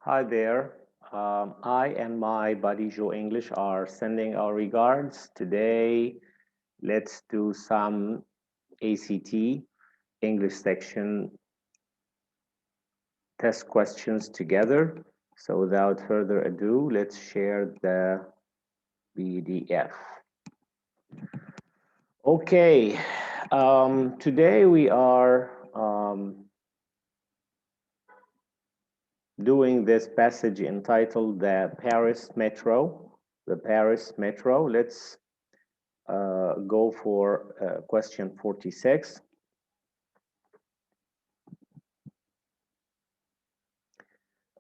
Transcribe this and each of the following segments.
Hi there. I and my buddy Joe English are sending our regards. Today, let's do some ACT English section test questions together. So without further ado, let's share the PDF. Okay, today we are doing this passage entitled the Paris Metro. The Paris Metro. Let's go for question 46.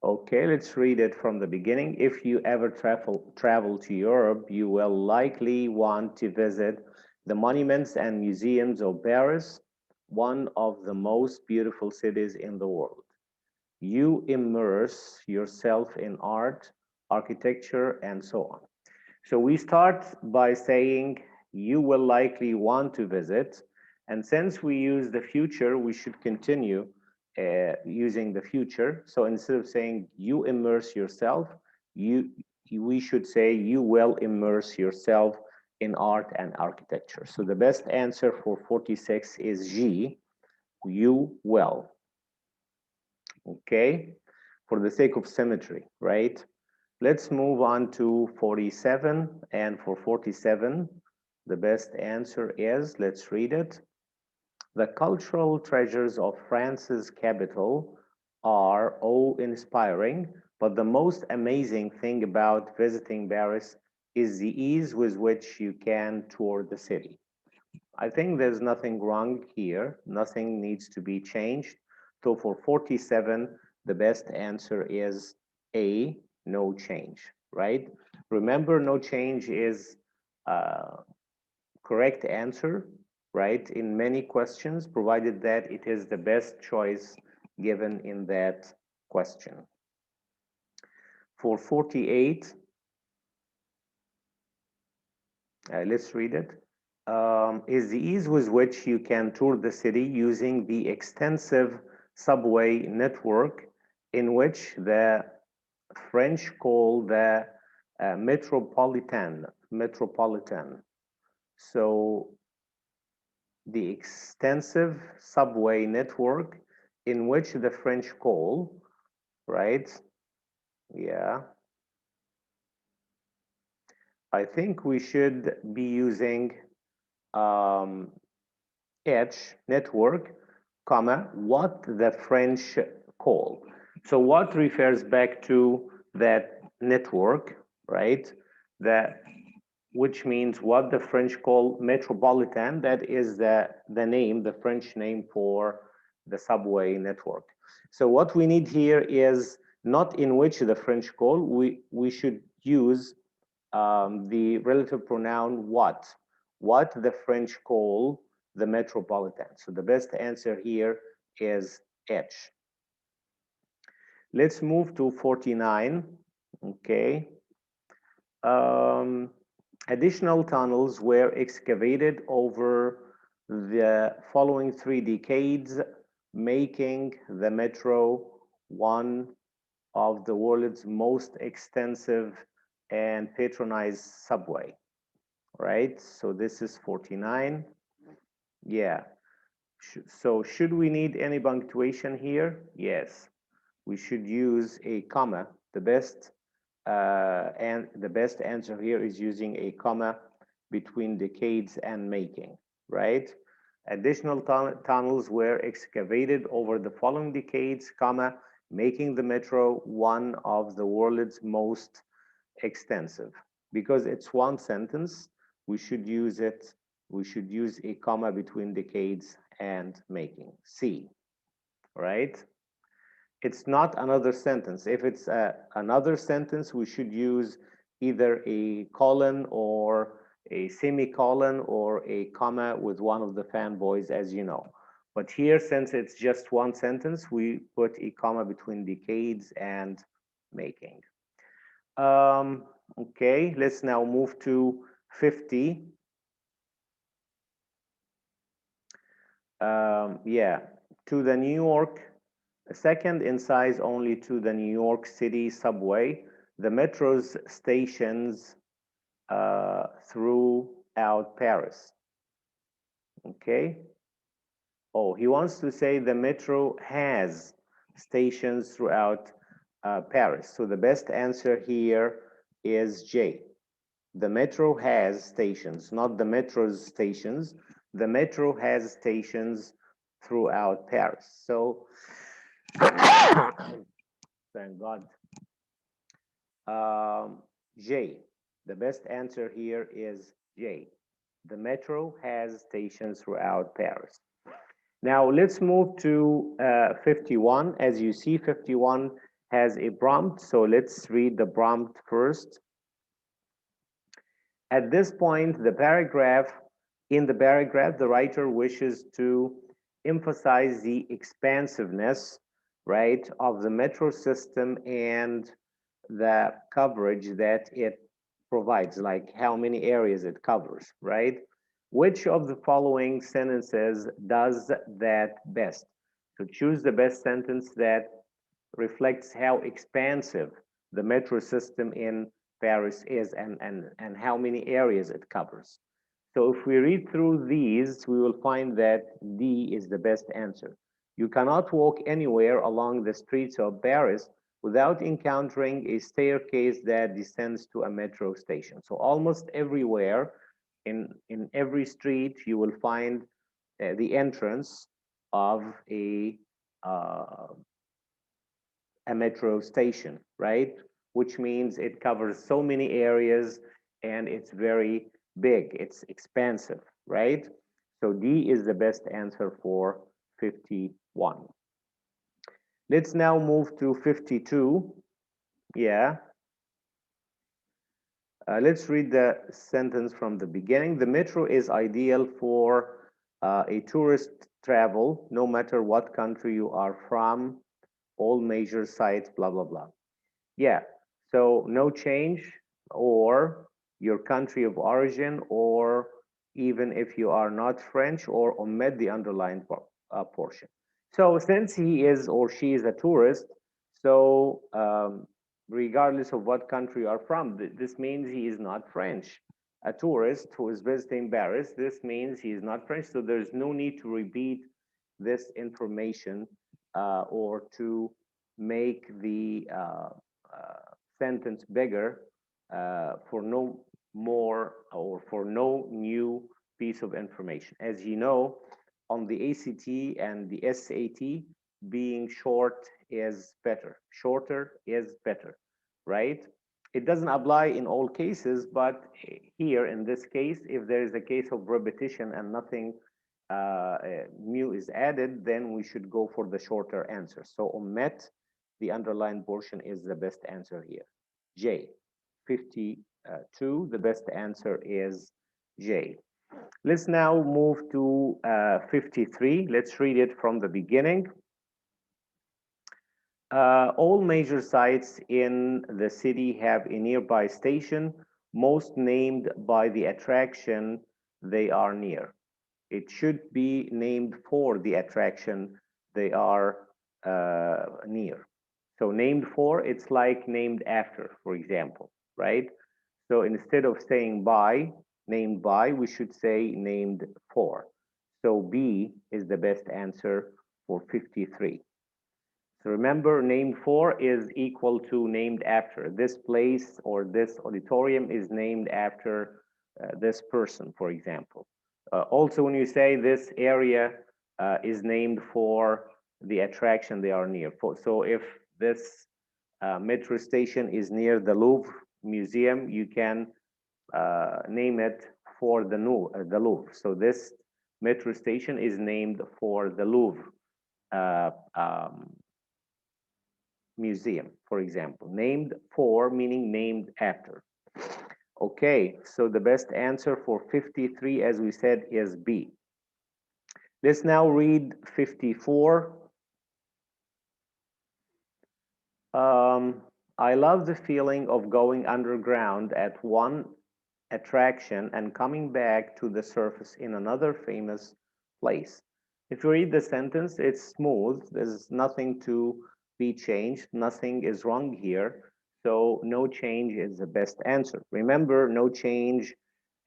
Okay, let's read it from the beginning. If you ever travel to Europe, you will likely want to visit the monuments and museums of Paris, one of the most beautiful cities in the world. You immerse yourself in art, architecture, and so on. So we start by saying you will likely want to visit. And since we use the future, we should continue using the future. So instead of saying you immerse yourself, you we should say you will immerse yourself in art and architecture. So the best answer for 46 is G, you will. Okay, for the sake of symmetry, right? Let's move on to 47. And for 47, the best answer is, let's read it. The cultural treasures of France's capital are awe-inspiring, but the most amazing thing about visiting Paris is the ease with which you can tour the city. I think there's nothing wrong here. Nothing needs to be changed. So for 47, the best answer is A, no change, right? Remember, no change is correct answer, right? In many questions, provided that it is the best choice given in that question. For 48, let's read it. Is the ease with which you can tour the city using the extensive subway network in which the French call the metropolitan. So the extensive subway network in which the French call, right? Yeah. I think we should be using um, H network, comma, what the French call. So what refers back to that network, right? That which means what the French call metropolitan. That is the name, the French name for the subway network. So what we need here is not in which the French call. We should use the relative pronoun what the French call the metropolitan. So the best answer here is H. Let's move to 49. Okay. Um, Additional tunnels were excavated over the following 3 decades, making the metro one of the world's most extensive and patronized subway, right? So this is 49. Yeah. So should we need any punctuation here? Yes. We should use a comma. And the best answer here is using a comma between decades and making, right? Additional tunnels were excavated over the following decades, comma, making the metro one of the world's most extensive. Because it's one sentence, we should use it, we should use a comma between decades and making. C, right? It's not another sentence. If it's another sentence, we should use either a colon or a semicolon or a comma with one of the fanboys, as you know. But here, since it's just one sentence, we put a comma between decades and making. Okay, let's now move to 50. Yeah, to the New York second in size only to the New York City subway, the metro's stations throughout Paris. Okay. Oh, he wants to say the metro has stations throughout Paris. So the best answer here is J. The metro has stations, not the metro's stations. The metro has stations throughout Paris. So, thank God. J. The best answer here is J. The metro has stations throughout Paris. Now let's move to 51. As you see, 51 has a prompt. So let's read the prompt first. At this point, in the paragraph, the writer wishes to emphasize the expansiveness, right, of the metro system and the coverage that it provides, like how many areas it covers, right? Which of the following sentences does that best? So choose the best sentence that reflects how expansive the metro system in Paris is and how many areas it covers. So if we read through these, we will find that D is the best answer. You cannot walk anywhere along the streets of Paris without encountering a staircase that descends to a metro station. So almost everywhere, in every street, you will find the entrance of uh, a metro station, right? Which means it covers so many areas and it's very big, it's expansive, right? So D is the best answer for 51. Let's now move to 52. Yeah. Let's read the sentence from the beginning. The metro is ideal for a tourist travel, no matter what country you are from, all major sites, blah, blah, blah. Yeah, so no change, or your country of origin, or even if you are not French, or omit the underlined portion. So since he is or she is a tourist, so regardless of what country you are from, this means he is not French. A tourist who is visiting Paris, this means he is not French, so there's no need to repeat this information or to make the sentence bigger for no more or for no new piece of information. As you know, on the ACT and the SAT, being short is better. Shorter is better, right? It doesn't apply in all cases, but here in this case, if there is a case of repetition and nothing new is added, then we should go for the shorter answer. So omit the underlined portion is the best answer here. J. 52, the best answer is J. Let's now move to 53. Let's read it from the beginning. All major sites in the city have a nearby station, most named by the attraction they are near. It should be named for the attraction they are near. So named for, it's like named after, for example, right? So instead of saying by, named by, we should say named for. So B is the best answer for 53. So remember, named for is equal to named after. This place or this auditorium is named after this person, for example. Also, when you say this area is named for the attraction they are near. So if this metro station is near the Louvre Museum, you can name it for the Louvre. So this metro station is named for the Louvre Museum, for example. Named for meaning named after. Okay, so the best answer for 53, as we said, is B. Let's now read 54. I love the feeling of going underground at one attraction and coming back to the surface in another famous place. If you read the sentence, it's smooth. There's nothing to be changed. Nothing is wrong here. So no change is the best answer. Remember, no change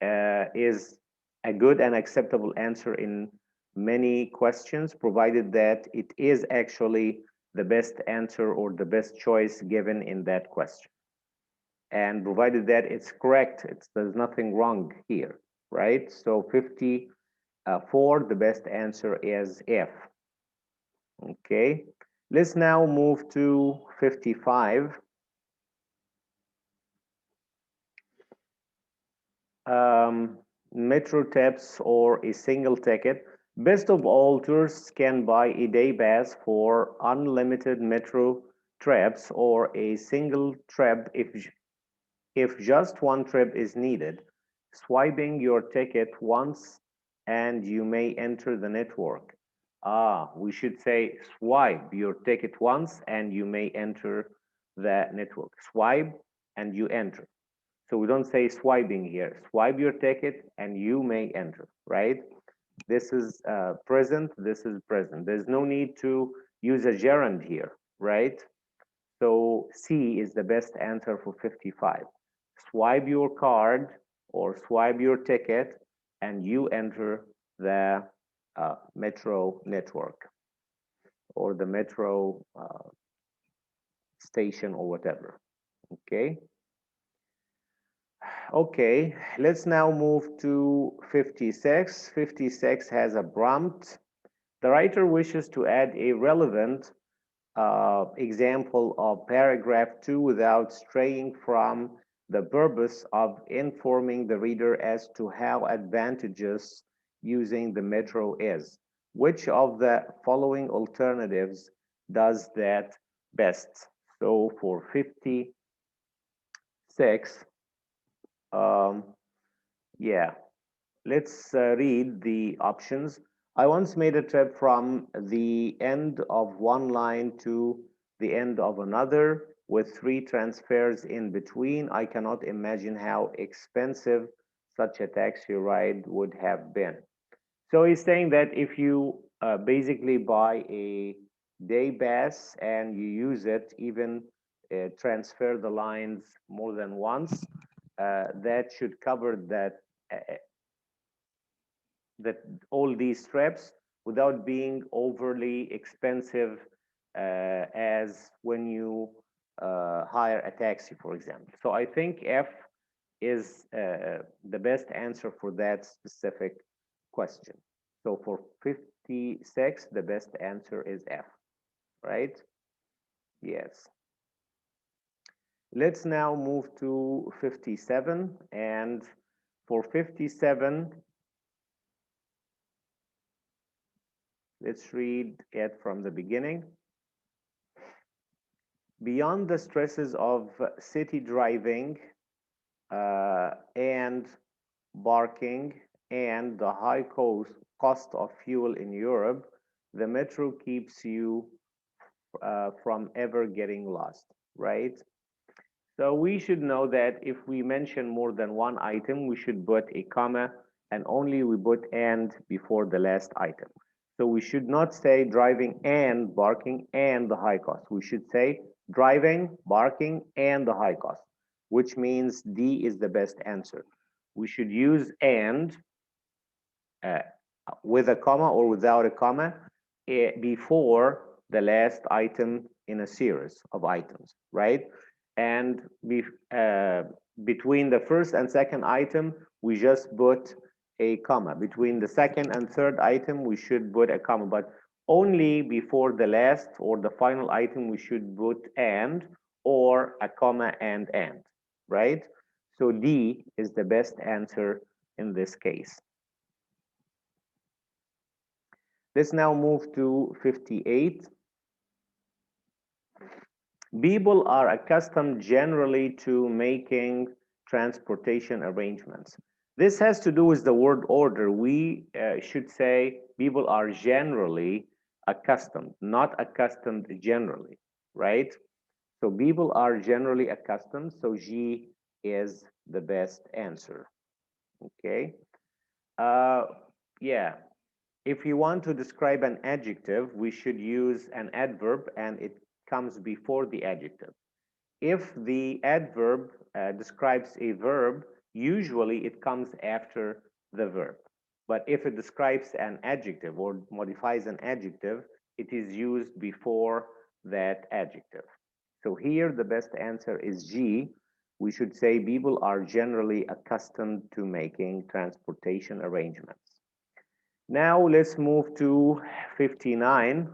is a good and acceptable answer in many questions, provided that it is actually the best answer or the best choice given in that question. And provided that it's correct, there's nothing wrong here, right? So 54, the best answer is F. Okay, let's now move to 55. Metro tips or a single ticket. Best of all, tourists can buy a day pass for unlimited metro trips or a single trip if just one trip is needed. Swiping your ticket once and you may enter the network. We should say swipe your ticket once and you may enter the network. Swipe and you enter. So we don't say swiping here. Swipe your ticket and you may enter, right? This is present, this is present. There's no need to use a gerund here, right? So C is the best answer for 55. Swipe your card or swipe your ticket and you enter the metro network or the metro station or whatever. Okay. Okay, let's now move to 56. 56 has a prompt. The writer wishes to add a relevant example of paragraph 2 without straying from the purpose of informing the reader as to how advantageous using the metro is. Which of the following alternatives does that best? So for 56, um, yeah, let's read the options. I once made a trip from the end of one line to the end of another with 3 transfers in between. I cannot imagine how expensive such a taxi ride would have been. So he's saying that if you basically buy a day pass and you use it, even transfer the lines more than once, that should cover uh, that all these trips without being overly expensive as when you hire a taxi, for example. So I think F is the best answer for that specific question. So for 56, the best answer is F, right? Yes. Let's now move to 57. And for 57, let's read it from the beginning. Beyond the stresses of city driving and parking and the high cost of fuel in Europe, the metro keeps you from ever getting lost, right? So we should know that if we mention more than one item, we should put a comma and only we put and before the last item. So we should not say driving and barking and the high cost. We should say driving, barking, and the high cost, which means D is the best answer. We should use and uh, with a comma or without a comma before the last item in a series of items, right? And uh, between the first and second item, we just put a comma. Between the second and third item, we should put a comma, but only before the last or the final item, we should put and or a comma and, right? So D is the best answer in this case. Let's now move to 58. People are accustomed generally to making transportation arrangements. This has to do with the word order. We should say people are generally accustomed, not accustomed generally, right? So people are generally accustomed, so G is the best answer, okay? Uh, yeah, If you want to describe an adjective, we should use an adverb and it comes before the adjective. If the adverb describes a verb, usually it comes after the verb. But if it describes an adjective or modifies an adjective, it is used before that adjective. So here the best answer is G. We should say people are generally accustomed to making transportation arrangements. Now let's move to 59.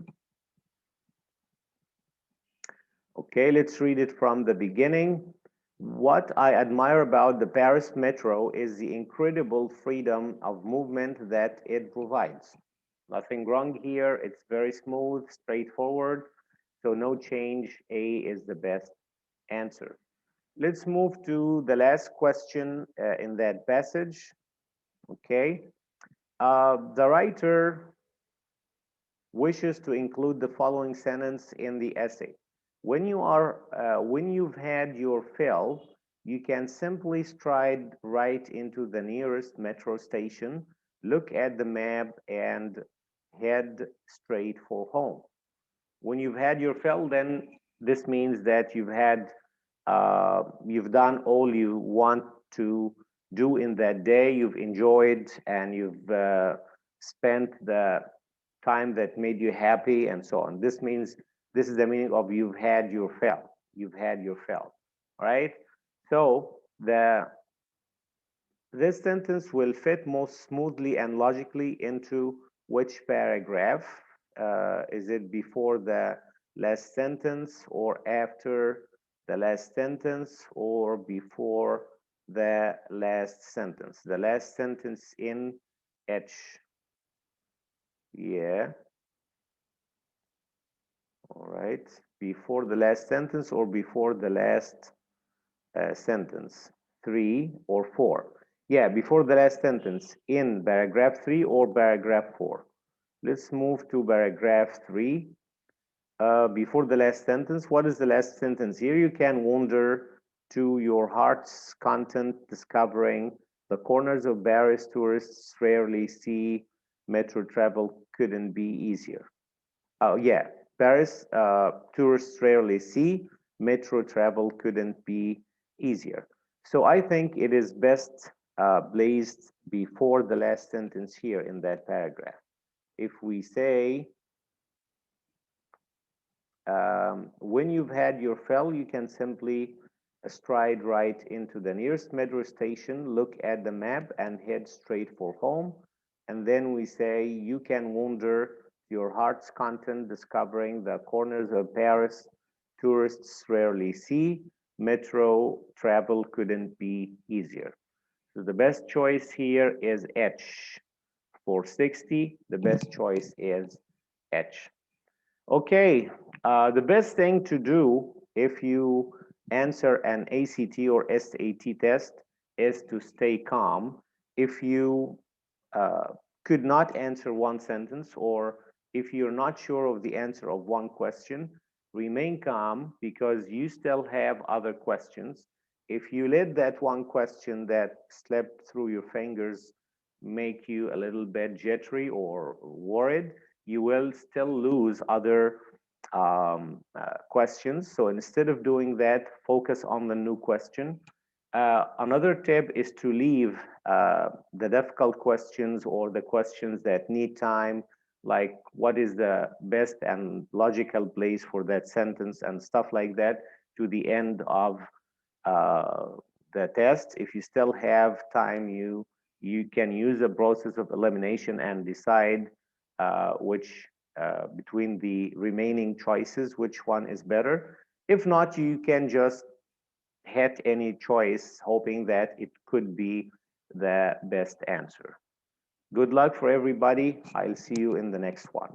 Okay, let's read it from the beginning. What I admire about the Paris Metro is the incredible freedom of movement that it provides. Nothing wrong here. It's very smooth, straightforward. So no change. A is the best answer. Let's move to the last question in that passage. Okay. The writer wishes to include the following sentence in the essay. When you've had your fill, you can simply stride right into the nearest metro station, look at the map, and head straight for home. When you've had your fill, then this means that you've done all you want to do in that day. You've enjoyed and you've spent the time that made you happy and so on. This means this is the meaning of you've had your fill. You've had your fill. All right. So this sentence will fit most smoothly and logically into which paragraph? Is it before the last sentence or after the last sentence or before the last sentence? The last sentence in H. Yeah. All right. Before the last sentence or before the last sentence? 3 or 4? Yeah, before the last sentence in paragraph 3 or paragraph 4. Let's move to paragraph 3. Before the last sentence, what is the last sentence here? You can wander to your heart's content, discovering the corners of Paris tourists rarely see. Metro travel couldn't be easier. Oh, yeah, Paris tourists rarely see. Metro travel couldn't be easier. So I think it is best placed before the last sentence here in that paragraph. If we say, when you've had your fill, you can simply stride right into the nearest metro station, look at the map, and head straight for home. And then we say, you can wander your heart's content, discovering the corners of Paris tourists rarely see. Metro travel couldn't be easier. So the best choice here is H. For 60, the best choice is H. Okay, the best thing to do if you answer an ACT or SAT test is to stay calm. If you could not answer one sentence, or if you're not sure of the answer of one question, remain calm because you still have other questions. If you let that one question that slipped through your fingers make you a little bit jittery or worried, you will still lose other questions. So instead of doing that, focus on the new question. Another tip is to leave the difficult questions or the questions that need time, like what is the best and logical place for that sentence and stuff like that, to the end of the test. If you still have time, you can use a process of elimination and decide which between the remaining choices, which one is better. If not, you can just hit any choice, hoping that it could be the best answer. Good luck for everybody. I'll see you in the next one.